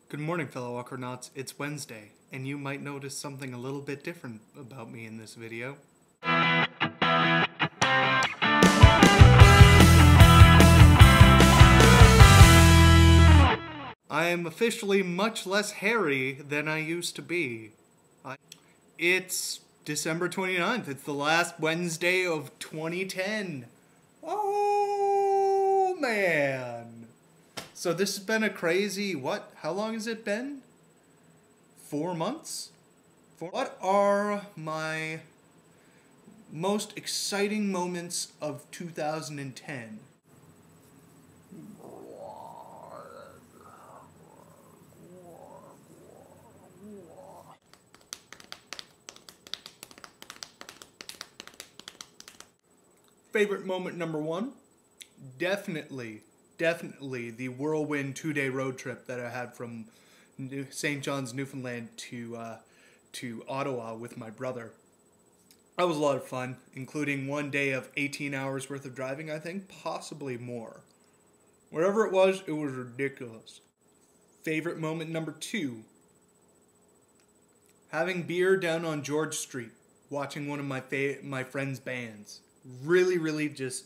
Good morning, fellow Aquanauts. It's Wednesday, and you might notice something a little bit different about me in this video. I am officially much less hairy than I used to be. It's December 29th. It's the last Wednesday of 2010. Oh, man. So this has been a crazy, how long has it been? 4 months? What are my most exciting moments of 2010? Favorite moment number one? Definitely the whirlwind 2-day road trip that I had from St. John's, Newfoundland to Ottawa with my brother. That was a lot of fun, including 1 day of 18 hours worth of driving, I think, possibly more. Whatever it was ridiculous. Favorite moment number two? Having beer down on George Street, watching one of my friend's bands. Really just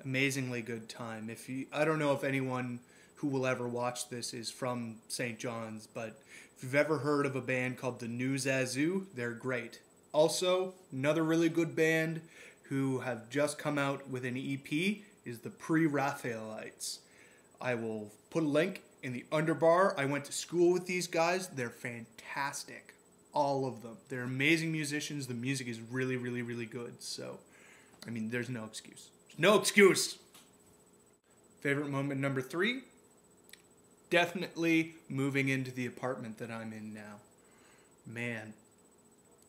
amazingly good time. I don't know if anyone who will ever watch this is from St. John's, but if you've ever heard of a band called the New Zazu, they're great. Also, another really good band who have just come out with an EP is the Pre-Raphaelites. I will put a link in the underbar. I went to school with these guys. They're fantastic. All of them. They're amazing musicians. The music is really good. So, I mean, there's no excuse. No excuse! Favorite moment number three? Definitely moving into the apartment that I'm in now. Man.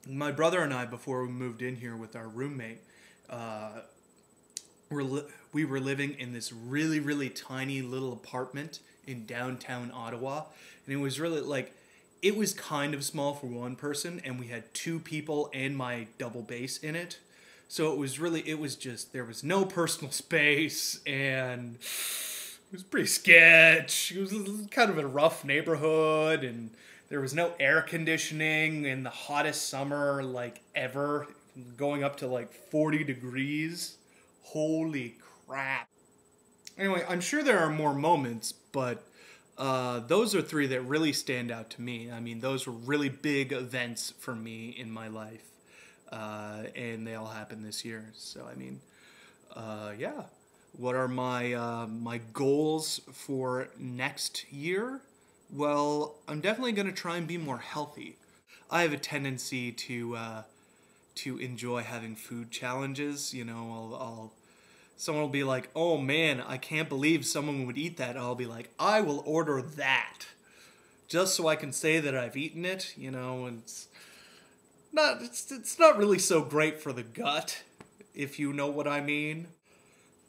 My brother and I, before we moved in here with our roommate, we were living in this really tiny little apartment in downtown Ottawa. And it was really it was kind of small for one person, and we had 2 people and my double bass in it. So there was no personal space, and it was pretty sketch. It was kind of a rough neighborhood, and there was no air conditioning in the hottest summer, ever, going up to 40 degrees. Holy crap. Anyway, I'm sure there are more moments, but those are 3 that really stand out to me. I mean, those were really big events for me in my life. And they all happened this year. So, I mean, yeah. What are my goals for next year? Well, I'm definitely going to try and be more healthy. I have a tendency to enjoy having food challenges. You know, someone will be like, "Oh man, I can't believe someone would eat that." I'll be like, "I will order that," just so I can say that I've eaten it. You know, and it's not really so great for the gut, if you know what I mean.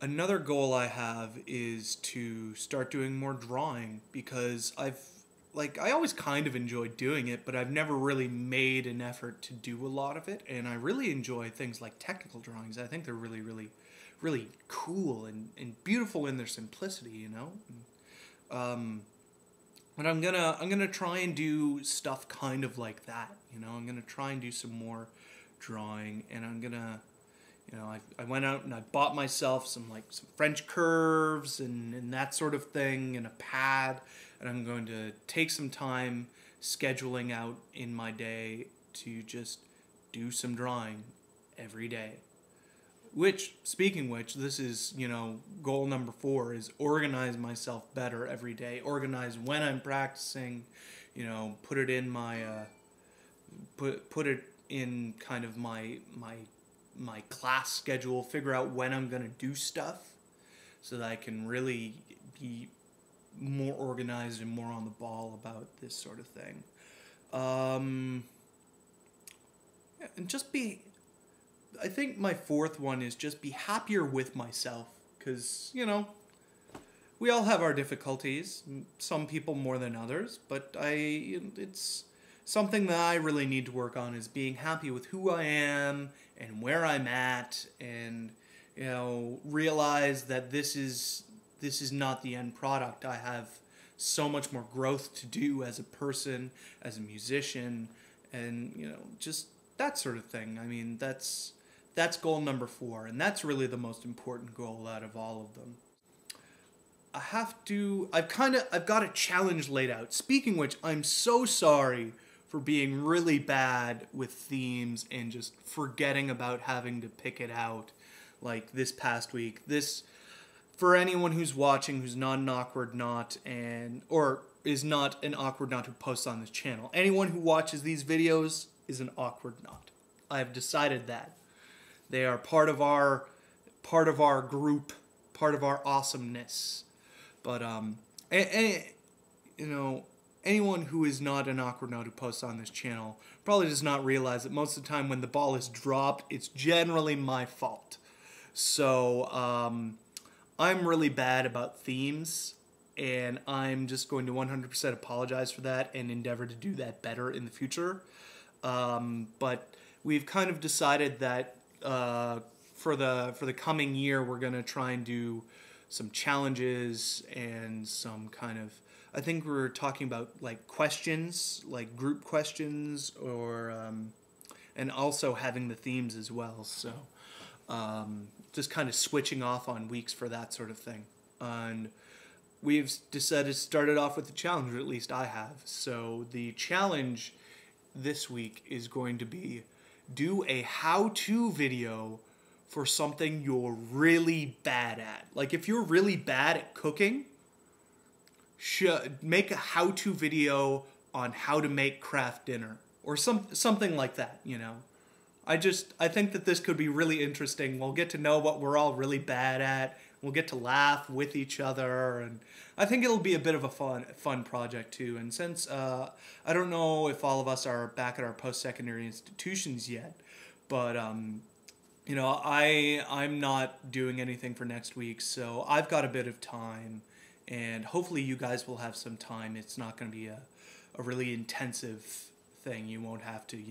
Another goal I have is to start doing more drawing, because I always kind of enjoyed doing it, but I've never really made an effort to do a lot of it, and I really enjoy things like technical drawings. I think they're really cool and beautiful in their simplicity, you know? But I'm gonna try and do stuff kind of like that, you know. I'm gonna try and do some more drawing, and I'm gonna, you know, I went out and I bought myself some French curves and that sort of thing, and a pad, and I'm going to take some time scheduling out in my day to just do some drawing every day. Which, speaking which, this is, you know, goal number 4 is organize myself better every day. Organize when I'm practicing, you know, put it in my, put it in kind of my class schedule, figure out when I'm going to do stuff so that I can really be more organized and more on the ball about this sort of thing. And just I think my 4th one is just be happier with myself, because, you know, we all have our difficulties, some people more than others, but it's something that I really need to work on, is being happy with who I am and where I'm at, and, you know, realize that this is not the end product. I have so much more growth to do as a person, as a musician, and just that sort of thing. I mean, that's goal number 4, and that's really the most important goal out of all of them. I've got a challenge laid out. Speaking which, I'm so sorry for being really bad with themes and just forgetting about having to pick it out like this past week. For anyone who's watching who's not an awkward knot or is not an awkward knot who posts on this channel, anyone who watches these videos is an awkward knot. I have decided that. They are part of our group, part of our awesomeness. But anyone who is not an awkward knot who posts on this channel probably does not realize that most of the time when the ball is dropped, it's generally my fault. So I'm really bad about themes, and I'm just going to 100% apologize for that and endeavor to do that better in the future. But we've kind of decided that for the coming year, we're going to try and do some challenges and some kind of, I think we're talking about like questions, like group questions, or and also having the themes as well. So just kind of switching off on weeks for that sort of thing. And we've decided to start it off with the challenge, or at least I have. So the challenge this week is going to be do a how-to video for something you're really bad at. Like if you're really bad at cooking, make a how-to video on how to make craft dinner or something like that, I think that this could be really interesting. We'll get to know what we're all really bad at. We'll get to laugh with each other, and I think it'll be a bit of a fun project too. And since I don't know if all of us are back at our post-secondary institutions yet, but I'm not doing anything for next week, so I've got a bit of time, and hopefully you guys will have some time. It's not going to be a really intensive thing. You won't have to,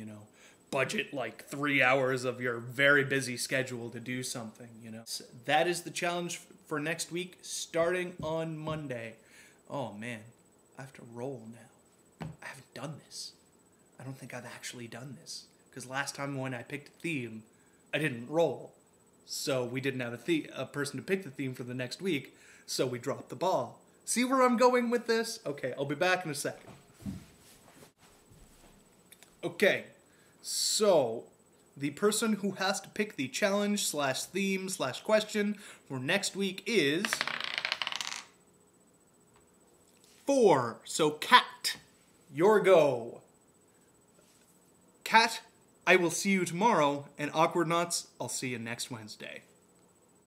budget like 3 hours of your very busy schedule to do something, So that is the challenge for next week, starting on Monday. Oh man, I have to roll now. I haven't done this. I don't think I've actually done this, because last time when I picked a theme, I didn't roll, so we didn't have a person to pick the theme for the next week, so we dropped the ball. See where I'm going with this? Okay, I'll be back in a second. Okay, so the person who has to pick the challenge / theme / question for next week is 4. So Kat, your go. Kat, I will see you tomorrow, and Awkward Knots, I'll see you next Wednesday.